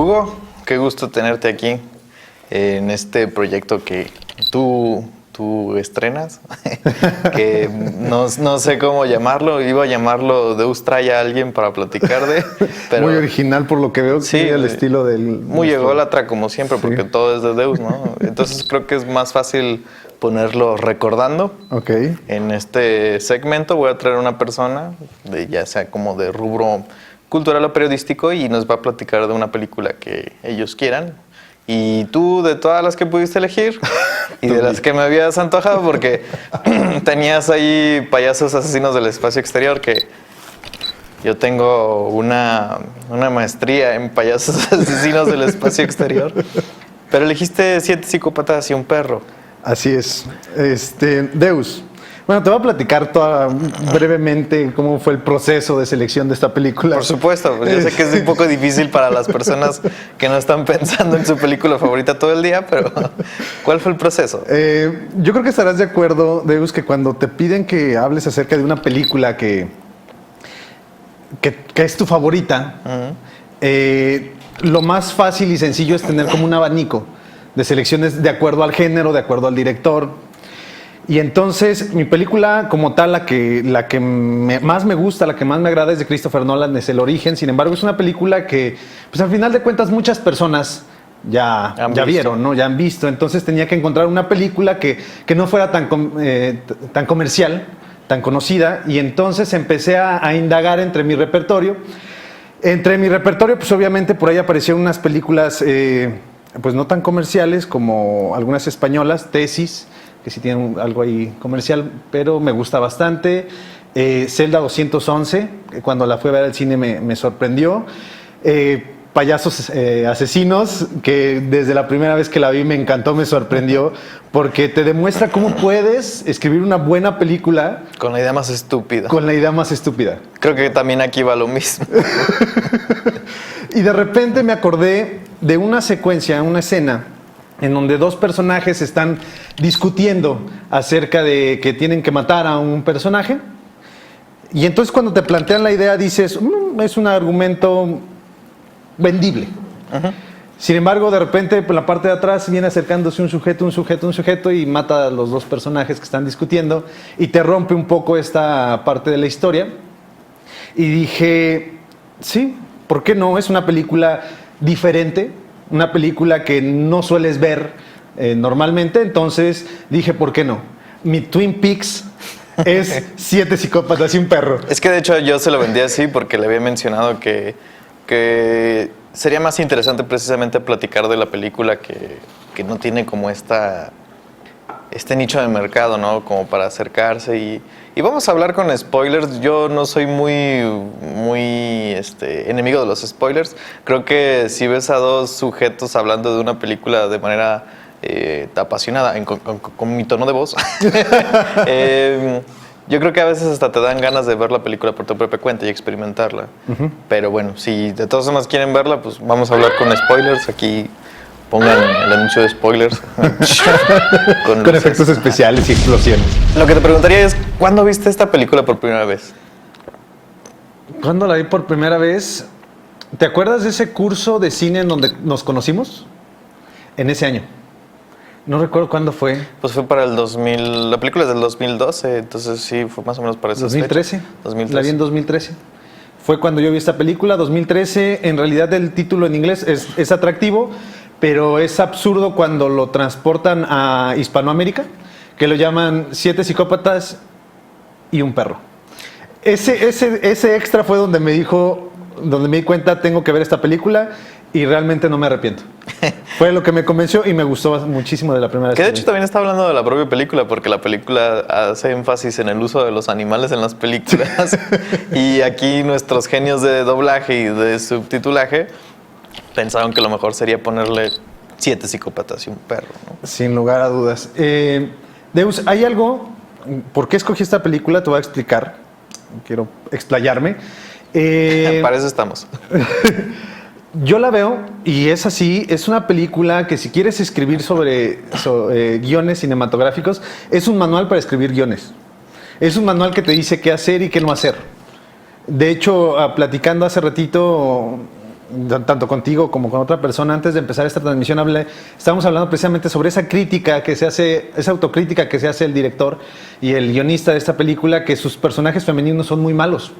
Hugo, qué gusto tenerte aquí en este proyecto que tú estrenas, que no sé cómo llamarlo, iba a llamarlo Deus trae a alguien para platicar de... Pero muy original por lo que veo, sí, el estilo del... Muy ególatra como siempre, porque todo es de Deus, ¿no? Entonces creo que es más fácil ponerlo recordando. Okay. En este segmento voy a traer una persona, ya sea como de rubro cultural o periodístico, y nos va a platicar de una película que ellos quieran. Y tú, de todas las que pudiste elegir y de las que me habías antojado, porque tenías ahí Payasos Asesinos del Espacio Exterior, que yo tengo una maestría en Payasos Asesinos del Espacio Exterior, pero elegiste 7 psicópatas y un perro. Así es. Deus. Bueno, te voy a platicar brevemente cómo fue el proceso de selección de esta película. Por supuesto, pues yo sé que es un poco difícil para las personas que no están pensando en su película favorita todo el día, pero ¿cuál fue el proceso? Yo creo que estarás de acuerdo, Deus, que cuando te piden que hables acerca de una película que es tu favorita, lo más fácil y sencillo es tener como un abanico de selecciones de acuerdo al género, de acuerdo al director. Y entonces mi película como tal, la que más me gusta, la que más me agrada es de Christopher Nolan, es El Origen. Sin embargo, es una película que, pues al final de cuentas, muchas personas ya vieron, ¿no? Ya han visto. Entonces tenía que encontrar una película que no fuera tan comercial, tan conocida. Y entonces empecé a indagar entre mi repertorio. Entre mi repertorio, pues obviamente por ahí aparecieron unas películas, pues no tan comerciales como algunas españolas, Tesis, que sí tienen algo ahí comercial, pero me gusta bastante. Celda 211, que cuando la fui a ver al cine me sorprendió. Payasos Asesinos, que desde la primera vez que la vi me encantó, me sorprendió, porque te demuestra cómo puedes escribir una buena película. Con la idea más estúpida. Con la idea más estúpida. Creo que también aquí va lo mismo. Y de repente me acordé de una secuencia, una escena, en donde dos personajes están discutiendo acerca de que tienen que matar a un personaje. Y entonces cuando te plantean la idea dices, es un argumento vendible. Uh-huh. Sin embargo, de repente por la parte de atrás viene acercándose un sujeto y mata a los dos personajes que están discutiendo y te rompe un poco esta parte de la historia. Y dije, sí, ¿por qué no? Es una película diferente, una película que no sueles ver normalmente, entonces dije, ¿por qué no? Mi Twin Peaks es 7 psicópatas y un perro. Es que de hecho yo se lo vendí así porque le había mencionado que sería más interesante precisamente platicar de la película que no tiene como este nicho de mercado, ¿no? Como para acercarse y vamos a hablar con spoilers. Yo no soy muy enemigo de los spoilers. Creo que si ves a dos sujetos hablando de una película de manera apasionada, con mi tono de voz, yo creo que a veces hasta te dan ganas de ver la película por tu propia cuenta y experimentarla. Uh-huh. Pero bueno, si de todas formas quieren verla, pues vamos a hablar con spoilers. Aquí pongan el anuncio de spoilers. con efectos especiales y explosiones. Lo que te preguntaría es, ¿cuándo viste esta película por primera vez? ¿Cuándo la vi por primera vez? ¿Te acuerdas de ese curso de cine en donde nos conocimos? En ese año. No recuerdo cuándo fue. Pues fue para el 2000, la película es del 2012, entonces sí, fue más o menos para esa 2013. Fecha. 2013. La vi en 2013. Fue cuando yo vi esta película, 2013. En realidad el título en inglés es atractivo, pero es absurdo cuando lo transportan a Hispanoamérica, que lo llaman 7 psicópatas y un perro. Ese extra fue donde me di cuenta, tengo que ver esta película y realmente no me arrepiento. Fue lo que me convenció y me gustó muchísimo de la primera vez. Que de hecho también está hablando de la propia película, porque la película hace énfasis en el uso de los animales en las películas. Y aquí nuestros genios de doblaje y de subtitulaje pensaron que lo mejor sería ponerle 7 psicópatas y un perro, ¿no? Sin lugar a dudas. Deus, ¿hay algo? ¿Por qué escogí esta película? Te voy a explicar. Quiero explayarme. Para eso estamos. Yo la veo y es así, es una película que si quieres escribir sobre guiones cinematográficos, es un manual para escribir guiones. Es un manual que te dice qué hacer y qué no hacer. De hecho, platicando hace ratito, tanto contigo como con otra persona, antes de empezar esta transmisión, estábamos hablando precisamente sobre esa crítica que se hace, esa autocrítica que se hace el director y el guionista de esta película, que sus personajes femeninos son muy malos.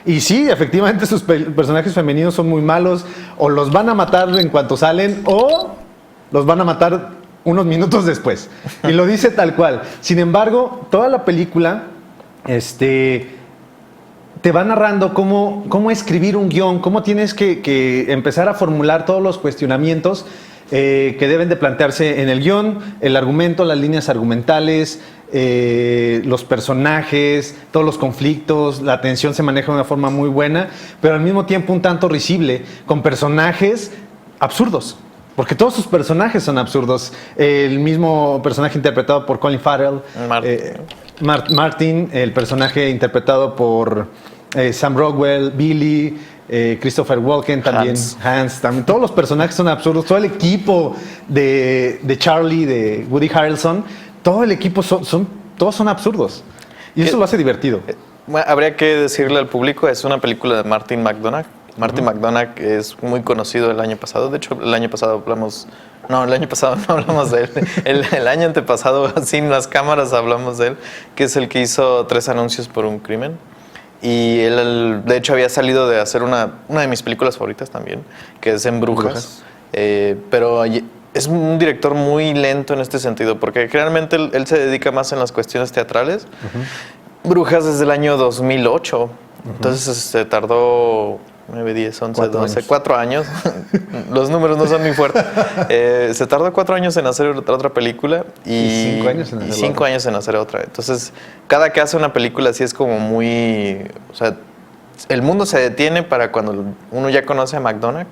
Y sí, efectivamente sus personajes femeninos son muy malos, o los van a matar en cuanto salen, o los van a matar unos minutos después. Y lo dice tal cual. Sin embargo, toda la película te va narrando cómo escribir un guión, cómo tienes que empezar a formular todos los cuestionamientos que deben de plantearse en el guión, el argumento, las líneas argumentales, los personajes, todos los conflictos, la tensión se maneja de una forma muy buena, pero al mismo tiempo un tanto risible, con personajes absurdos. Porque todos sus personajes son absurdos. El mismo personaje interpretado por Colin Farrell, Martin, el personaje interpretado por Sam Rockwell, Billy, Christopher Walken también, Hans también. Todos los personajes son absurdos. Todo el equipo de Charlie, de Woody Harrelson, todo el equipo todos son absurdos. Y eso lo hace divertido. Bueno, habría que decirle al público, es una película de Martin McDonagh. Martin McDonagh es muy conocido el año pasado. De hecho, el año pasado no hablamos de él. El año antepasado, sin las cámaras, hablamos de él, que es el que hizo 3 anuncios por un crimen. Y él, de hecho, había salido de hacer una de mis películas favoritas también, que es En Brujas. Pero es un director muy lento en este sentido, porque generalmente él se dedica más en las cuestiones teatrales. Brujas desde el año 2008, entonces se tardó 9, 10, 11, 12, 4 años. Los números no son muy fuertes. Se tardó 4 años en hacer otra película y 5 años en hacer otra. Entonces, cada que hace una película así es como muy... O sea, el mundo se detiene para cuando uno ya conoce a McDonagh.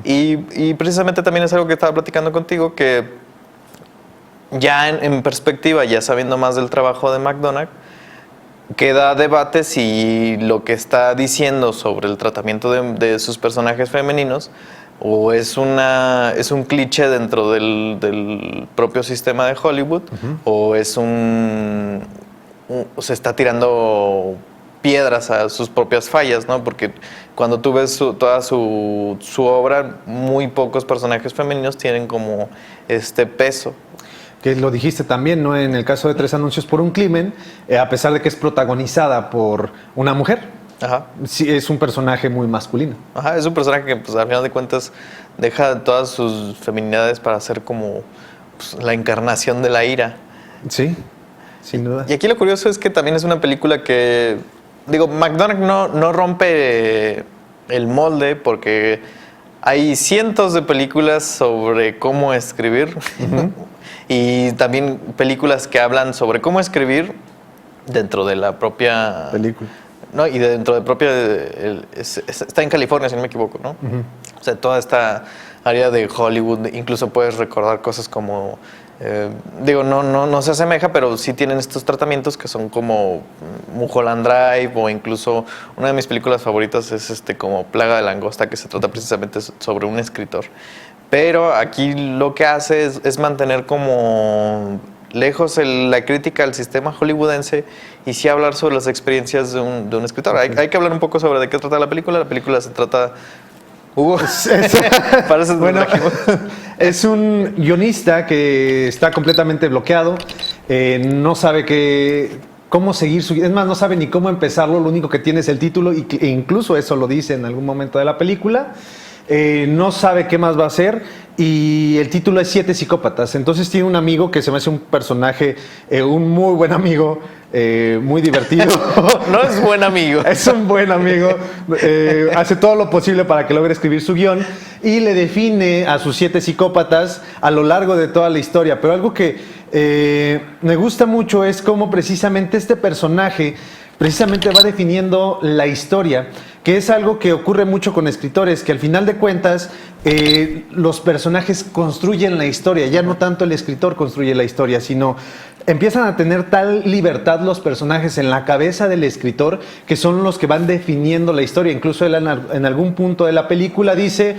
Y precisamente también es algo que estaba platicando contigo, que ya en perspectiva, ya sabiendo más del trabajo de McDonagh, queda debate si lo que está diciendo sobre el tratamiento de sus personajes femeninos o es un cliché dentro del propio sistema de Hollywood o es se está tirando piedras a sus propias fallas, ¿no? Porque cuando tú ves toda su obra, muy pocos personajes femeninos tienen como este peso. Que lo dijiste también, ¿no? En el caso de 3 anuncios por un crimen, a pesar de que es protagonizada por una mujer, sí, es un personaje muy masculino. Es un personaje que, pues, al final de cuentas, deja todas sus feminidades para ser como, pues, la encarnación de la ira. Sí, sin duda. Y aquí lo curioso es que también es una película que, digo, McDonagh no rompe el molde, porque hay cientos de películas sobre cómo escribir. Y también películas que hablan sobre cómo escribir dentro de la propia película. ¿No? Y dentro de propia... está en California, si no me equivoco, ¿no? O sea, toda esta área de Hollywood, incluso puedes recordar cosas como... no se asemeja, pero sí tienen estos tratamientos que son como Mulholland Drive, o incluso una de mis películas favoritas es como Plaga de Langosta, que se trata precisamente sobre un escritor. Pero aquí lo que hace es mantener como lejos la crítica al sistema hollywoodense y sí hablar sobre las experiencias de un escritor. Hay que hablar un poco sobre de qué trata la película. La película se trata... Hugo, bueno, es un guionista que está completamente bloqueado, no sabe cómo seguir es más, no sabe ni cómo empezarlo, lo único que tiene es el título e incluso eso lo dice en algún momento de la película. No sabe qué más va a hacer y el título es 7 psicópatas. Entonces tiene un amigo que se me hace un personaje, un muy buen amigo, muy divertido. No es buen amigo. Es un buen amigo. Hace todo lo posible para que logre escribir su guión y le define a sus 7 psicópatas a lo largo de toda la historia. Pero algo que me gusta mucho es cómo precisamente este personaje va definiendo la historia, que es algo que ocurre mucho con escritores, que al final de cuentas los personajes construyen la historia, ya no tanto el escritor construye la historia, sino empiezan a tener tal libertad los personajes en la cabeza del escritor que son los que van definiendo la historia. Incluso él en algún punto de la película dice,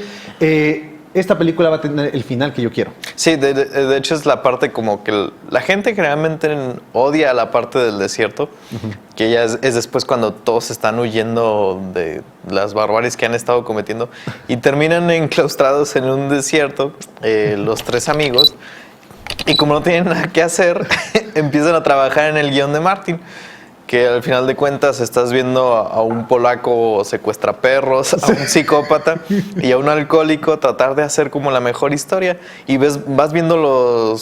esta película va a tener el final que yo quiero. Sí, de hecho es la parte como que la gente generalmente odia la parte del desierto, que ya es después cuando todos están huyendo de las barbaries que han estado cometiendo y terminan enclaustrados en un desierto, los tres amigos, y como no tienen nada que hacer, empiezan a trabajar en el guión de Martin. Que al final de cuentas estás viendo a un polaco secuestraperros, a un psicópata y a un alcohólico tratar de hacer como la mejor historia y vas viendo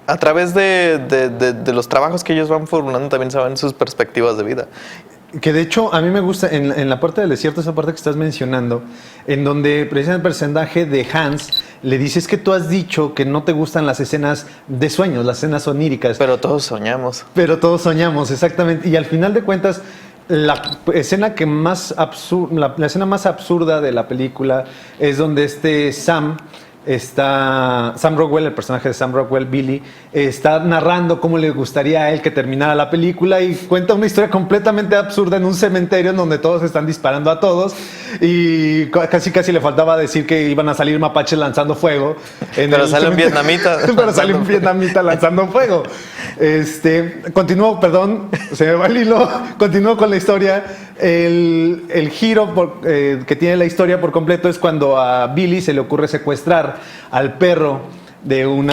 a través de los trabajos que ellos van formulando también saben sus perspectivas de vida. Que de hecho a mí me gusta en la parte del desierto, esa parte que estás mencionando, en donde precisamente el personaje de Hans le dices que tú has dicho que no te gustan las escenas de sueños, las escenas oníricas. Pero todos soñamos. Pero todos soñamos, exactamente. Y al final de cuentas, la escena la escena más absurda de la película es donde Sam Rockwell, el personaje de Sam Rockwell, Billy, está narrando cómo le gustaría a él que terminara la película y cuenta una historia completamente absurda en un cementerio en donde todos están disparando a todos y casi le faltaba decir que iban a salir mapaches lanzando fuego. Pero sale un vietnamita. Pero sale un vietnamita lanzando fuego. Continúo, perdón, se me va el hilo. Continúo con la historia. El giro que tiene la historia por completo es cuando a Billy se le ocurre secuestrar al perro de un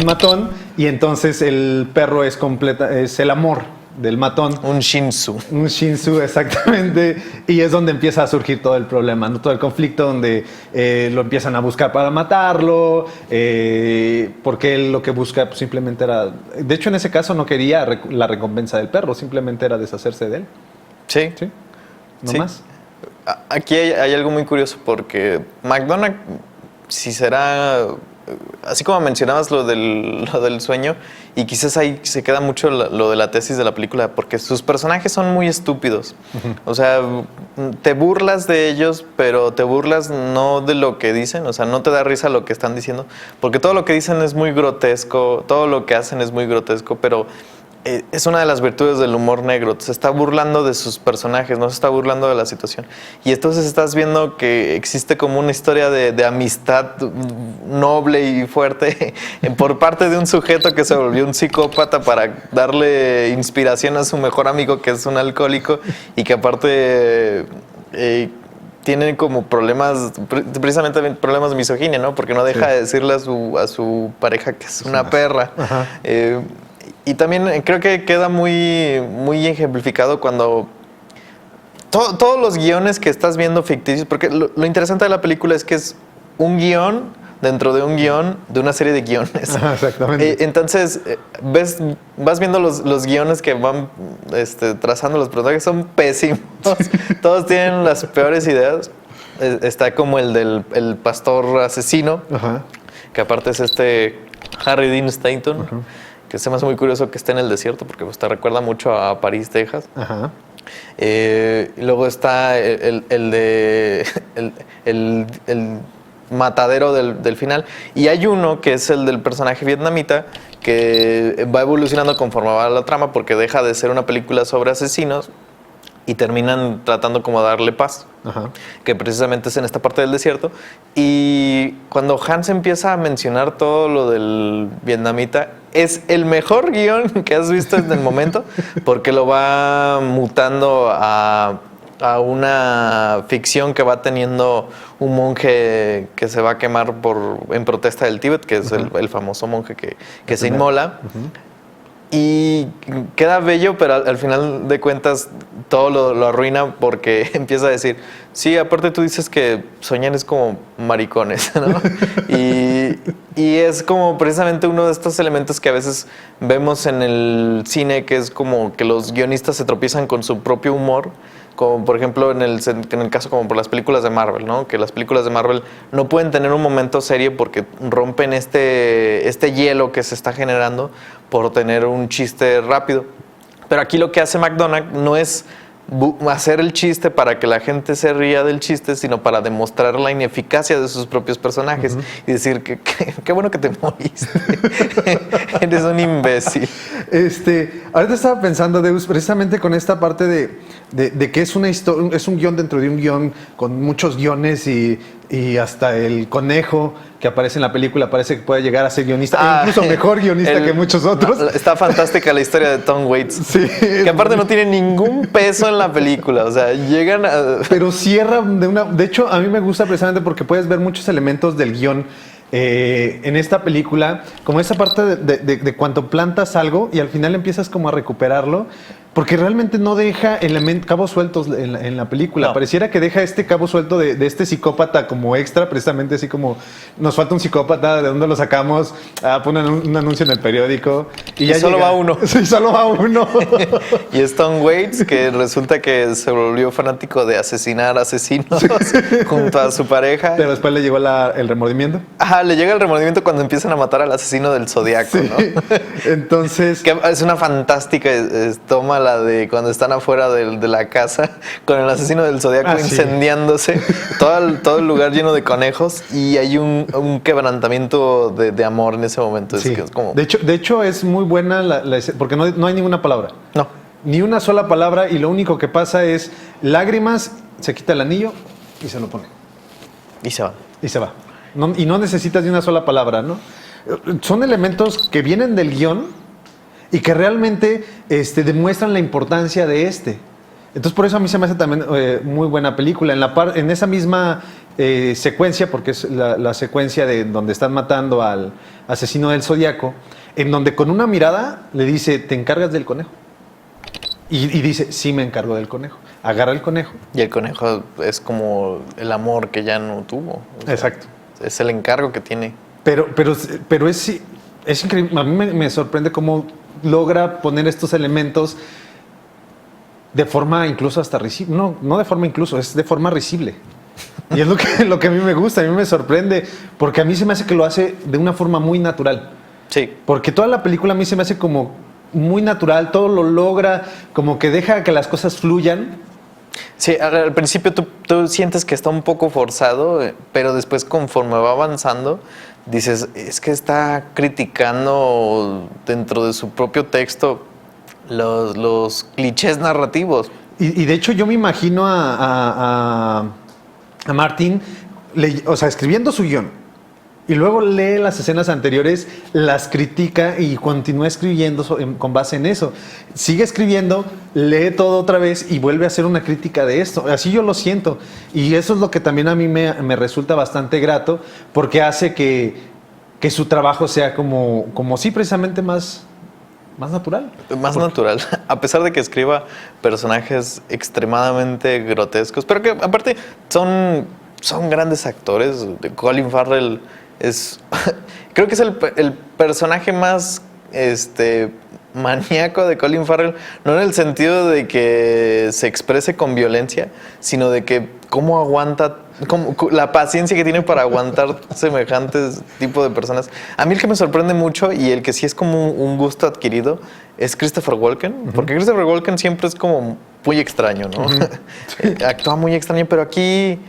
matón, y entonces el perro es el amor del matón. Un Shih Tzu. Un Shih Tzu, exactamente. Y es donde empieza a surgir todo el problema, ¿no? Todo el conflicto donde lo empiezan a buscar para matarlo, porque él lo que busca pues, simplemente era... De hecho, en ese caso no quería la recompensa del perro, simplemente era deshacerse de él. Sí. ¿Sí? ¿No sí. más? Aquí hay algo muy curioso porque McDonagh, si será... Así como mencionabas lo del sueño, y quizás ahí se queda mucho lo de la tesis de la película, porque sus personajes son muy estúpidos. O sea, te burlas de ellos, pero te burlas no de lo que dicen, o sea, no te da risa lo que están diciendo, porque todo lo que dicen es muy grotesco, todo lo que hacen es muy grotesco, pero es una de las virtudes del humor negro. Se está burlando de sus personajes, no se está burlando de la situación. Y entonces estás viendo que existe como una historia de amistad noble y fuerte por parte de un sujeto que se volvió un psicópata para darle inspiración a su mejor amigo, que es un alcohólico, y que aparte... tienen como problemas, precisamente problemas de misoginia, ¿no? Porque no deja de decirle a su pareja que es una perra. Y también creo que queda muy, muy ejemplificado cuando todos los guiones que estás viendo ficticios, porque lo interesante de la película es que es un guión dentro de un guión de una serie de guiones. Exactamente. Entonces, vas viendo los guiones que van trazando los personajes, son pésimos. Todos tienen las peores ideas. Está como el del pastor asesino, que aparte es Harry Dean Stanton, que se me hace muy curioso que esté en el desierto, porque pues, te recuerda mucho a París, Texas. Y luego está el matadero del final. Y hay uno que es el del personaje vietnamita, que va evolucionando conforme va la trama, porque deja de ser una película sobre asesinos y terminan tratando como de darle paz, que precisamente es en esta parte del desierto. Y cuando Hans empieza a mencionar todo lo del vietnamita, es el mejor guión que has visto en el momento, porque lo va mutando a una ficción que va teniendo un monje que se va a quemar en protesta del Tíbet, que es el famoso monje que se inmola. Y queda bello, pero al final de cuentas todo lo arruina, porque empieza a decir, sí, aparte tú dices que soñar es como maricones, ¿no? y es como precisamente uno de estos elementos que a veces vemos en el cine, que es como que los guionistas se tropiezan con su propio humor, como por ejemplo en el caso como por las películas de Marvel, ¿no? Que las películas de Marvel no pueden tener un momento serio porque rompen este hielo que se está generando por tener un chiste rápido. Pero aquí lo que hace McDonagh no es hacer el chiste para que la gente se ría del chiste, sino para demostrar la ineficacia de sus propios personajes y decir que qué bueno que te moriste. Eres un imbécil. Ahorita estaba pensando, Deus, precisamente con esta parte de que es una historia, es un guión dentro de un guión con muchos guiones y hasta el conejo que aparece en la película parece que puede llegar a ser guionista, incluso mejor guionista que muchos otros. Está fantástica la historia de Tom Waits, sí, que aparte no tiene ningún peso en la película, o sea, llegan a... Pero cierra de hecho, a mí me gusta precisamente porque puedes ver muchos elementos del guión en esta película, como esa parte de cuando plantas algo y al final empiezas como a recuperarlo, porque realmente no deja cabos sueltos en la película. No. Pareciera que deja este cabo suelto de este psicópata como extra, precisamente así como nos falta un psicópata, ¿de dónde lo sacamos? Ponen un anuncio en el periódico y ya solo va uno. Sí, solo va uno. Y es Tom Waits, que resulta que se volvió fanático de asesinar asesinos junto a su pareja. Pero después le llegó el remordimiento. Ajá, le llega el remordimiento cuando empiezan a matar al asesino del Zodiaco, sí. ¿No? Entonces... que es una fantástica toma la de cuando están afuera de la casa con el asesino del Zodiaco incendiándose, sí. todo el lugar lleno de conejos y hay un quebrantamiento de amor en ese momento. Sí. Es que es como... de hecho, es muy buena porque no hay ninguna palabra. No. Ni una sola palabra y lo único que pasa es lágrimas, se quita el anillo y se lo pone. Y se va. Y se va. Y no necesitas ni una sola palabra, ¿no? Son elementos que vienen del guión y que realmente demuestran la importancia de Entonces, por eso a mí se me hace también muy buena película. En esa misma secuencia, porque es la secuencia de donde están matando al asesino del Zodiaco, en donde con una mirada le dice, ¿te encargas del conejo? Y dice, sí, me encargo del conejo. Agarra el conejo. Y el conejo es como el amor que ya no tuvo. O sea, exacto. Es el encargo que tiene. Pero es increíble. A mí me sorprende cómo logra poner estos elementos de forma incluso hasta risible. No de forma incluso, es de forma risible. Y es lo que a mí me gusta, a mí me sorprende, porque a mí se me hace que lo hace de una forma muy natural. Sí. Porque toda la película a mí se me hace como muy natural, todo lo logra, como que deja que las cosas fluyan. Sí, al principio tú sientes que está un poco forzado, pero después conforme va avanzando, dices, es que está criticando dentro de su propio texto los clichés narrativos. Y de hecho yo me imagino a Martin, escribiendo su guión, y luego lee las escenas anteriores, las critica y continúa escribiendo con base en eso. Sigue escribiendo, lee todo otra vez y vuelve a hacer una crítica de esto. Así yo lo siento. Y eso es lo que también a mí me resulta bastante grato, porque hace que su trabajo sea como sí, precisamente más natural. Más natural. A pesar de que escriba personajes extremadamente grotescos, pero que aparte son grandes actores. Colin Farrell creo que es el personaje más maníaco de Colin Farrell, no en el sentido de que se exprese con violencia, sino de que cómo aguanta, la paciencia que tiene para aguantar semejantes tipo de personas. A mí el que me sorprende mucho y el que sí es como un gusto adquirido es Christopher Walken, porque Christopher Walken siempre es como muy extraño, ¿no? Actúa muy extraño, pero aquí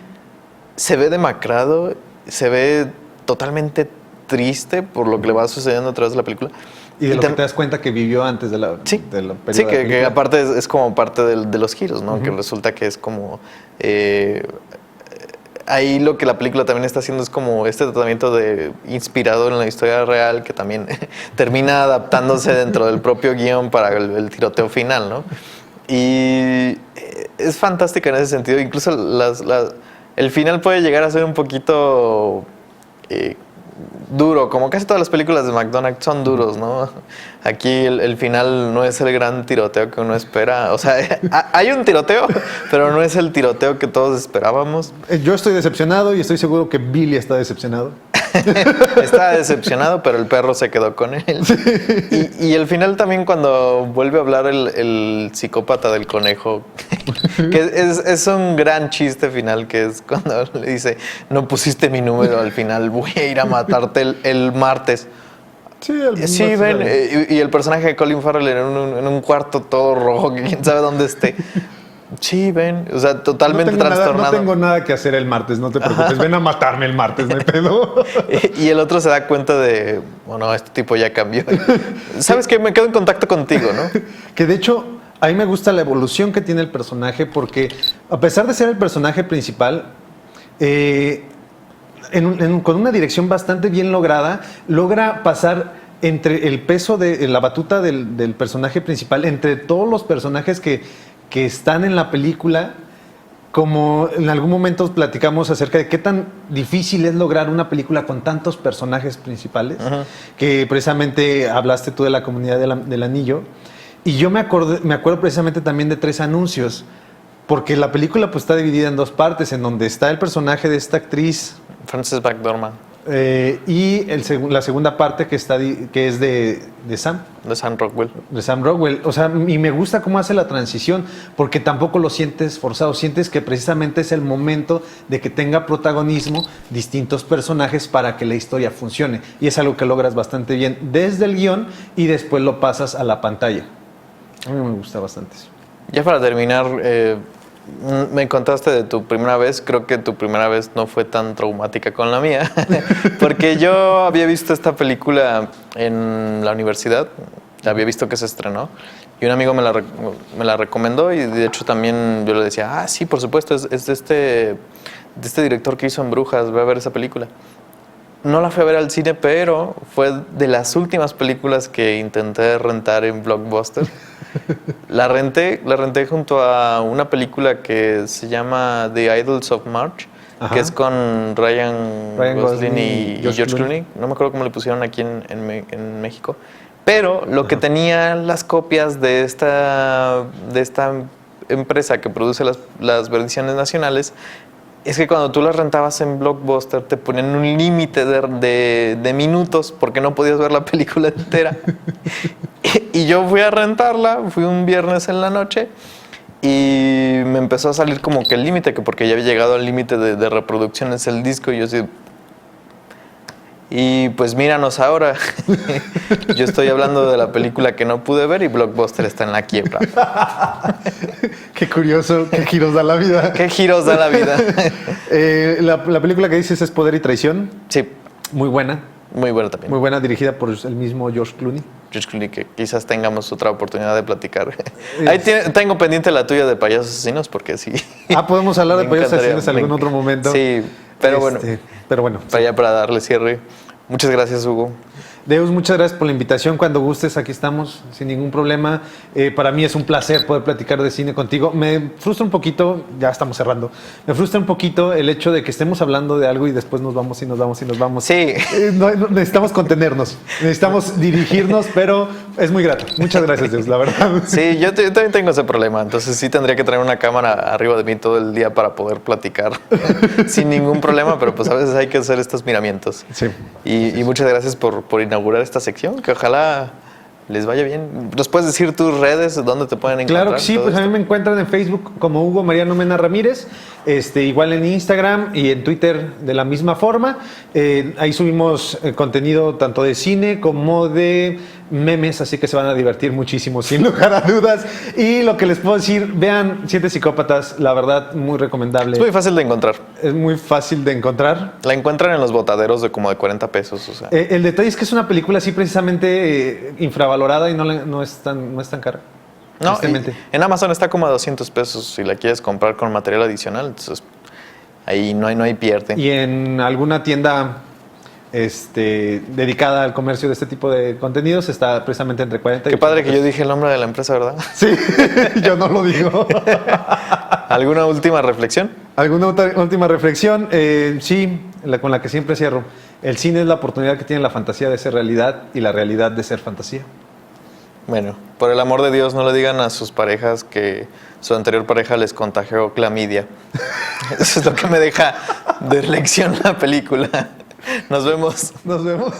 se ve demacrado, se ve totalmente triste por lo que le va sucediendo a través de la película. Y de lo que te das cuenta que vivió antes de la sí, película. Sí, que aparte es como parte de los giros, ¿no? Que resulta que es como... ahí lo que la película también está haciendo es como este tratamiento inspirado en la historia real, que también termina adaptándose dentro del propio guión para el tiroteo final, ¿no? Y es fantástica en ese sentido. Incluso el final puede llegar a ser un poquito... duro, como casi todas las películas de McDonagh son duros, ¿no? Aquí el final no es el gran tiroteo que uno espera. O sea, hay un tiroteo, pero no es el tiroteo que todos esperábamos. Yo estoy decepcionado y estoy seguro que Billy está decepcionado. Está decepcionado, pero el perro se quedó con él. Sí. Y el final también, cuando vuelve a hablar el psicópata del conejo, que es un gran chiste final, que es cuando le dice, no pusiste mi número al final, voy a ir a matarte el martes. Sí, ven, y el personaje de Colin Farrell en un cuarto todo rojo, que quién sabe dónde esté. Sí, ven, o sea, totalmente no tengo trastornado. Nada, no tengo nada que hacer el martes, no te preocupes. Ven a matarme el martes, no hay pedo. Y el otro se da cuenta de, bueno, este tipo ya cambió. ¿Sabes qué? Me quedo en contacto contigo, ¿no? Que de hecho, a mí me gusta la evolución que tiene el personaje porque, a pesar de ser el personaje principal, con una dirección bastante bien lograda, logra pasar entre el peso de la batuta del personaje principal, entre todos los personajes que están en la película. Como en algún momento platicamos acerca de qué tan difícil es lograr una película con tantos personajes principales, que precisamente hablaste tú de la comunidad del anillo, y yo me acuerdo precisamente también de 3 anuncios, porque la película pues está dividida en 2 partes, en donde está el personaje de esta actriz Frances McDormand. Y la segunda parte que es de Sam. De Sam Rockwell. De Sam Rockwell. O sea, y me gusta cómo hace la transición, porque tampoco lo sientes forzado. Sientes que precisamente es el momento de que tenga protagonismo distintos personajes para que la historia funcione. Y es algo que logras bastante bien desde el guión y después lo pasas a la pantalla. A mí me gusta bastante eso. Ya para terminar, me contaste de tu primera vez. Creo que tu primera vez no fue tan traumática con la mía, porque yo había visto esta película en la universidad, había visto que se estrenó, y un amigo me la recomendó, y de hecho también yo le decía, ah, sí, por supuesto, es de este director que hizo En Brujas, voy a ver esa película. No la fui a ver al cine, pero fue de las últimas películas que intenté rentar en Blockbuster. La renté junto a una película que se llama The Idols of March, que es con Ryan Gosling y George Clooney. No me acuerdo cómo le pusieron aquí en México. Pero lo que tenía las copias de esta empresa que produce las versiones nacionales es que cuando tú las rentabas en Blockbuster te ponían un límite de minutos porque no podías ver la película entera. Y yo fui a rentarla, fui un viernes en la noche y me empezó a salir como que el límite, que porque ya había llegado al límite de reproducciones el disco, y yo así... Y pues míranos ahora. Yo estoy hablando de la película que no pude ver y Blockbuster está en la quiebra. Qué curioso, qué giros da la vida. Qué giros da la vida. La película que dices es Poder y Traición. Sí. Muy buena. Muy buena también. Muy buena, dirigida por el mismo George Clooney. George Clooney, que quizás tengamos otra oportunidad de platicar. Ahí tengo pendiente la tuya de Payasos Asesinos, porque sí. Podemos hablar de Payasos Asesinos en algún otro momento. Sí, pero bueno. Para darle cierre. Muchas gracias, Hugo. Deus, muchas gracias por la invitación. Cuando gustes, aquí estamos, sin ningún problema. Para mí es un placer poder platicar de cine contigo. Me frustra un poquito, ya estamos cerrando, me frustra un poquito el hecho de que estemos hablando de algo y después nos vamos y nos vamos y nos vamos. Sí. Necesitamos contenernos, necesitamos dirigirnos, pero es muy grato. Muchas gracias, Deus, la verdad. Sí, yo también tengo ese problema. Entonces sí tendría que traer una cámara arriba de mí todo el día para poder platicar sin ningún problema, pero pues a veces hay que hacer estos miramientos. Sí. Y muchas gracias por inaugurar esta sección, que ojalá les vaya bien. ¿Nos puedes decir tus redes, dónde te pueden encontrar? Claro que sí, pues a mí me encuentran en Facebook como Hugo Mariano Mena Ramírez, igual en Instagram y en Twitter de la misma forma. Ahí subimos contenido tanto de cine como de memes, así que se van a divertir muchísimo, sin lugar a dudas. Y lo que les puedo decir, vean Siete Psicópatas, la verdad, muy recomendable. Es muy fácil de encontrar. Es muy fácil de encontrar. La encuentran en los botaderos de como de 40 pesos. O sea. El detalle es que es una película así precisamente infravalorada y no es tan cara. No, en Amazon está como a 200 pesos si la quieres comprar con material adicional. Entonces, ahí no hay pierde. Y en alguna tienda dedicada al comercio de este tipo de contenidos está precisamente entre 40 y... Qué padre que yo dije el nombre de la empresa, ¿verdad? Sí, yo no lo digo. ¿Alguna última reflexión? ¿Alguna última reflexión? Sí, con la que siempre cierro. El cine es la oportunidad que tiene la fantasía de ser realidad y la realidad de ser fantasía. Bueno, por el amor de Dios, no le digan a sus parejas que su anterior pareja les contagió clamidia. Eso es lo que me deja de lección la película. Nos vemos. Nos vemos.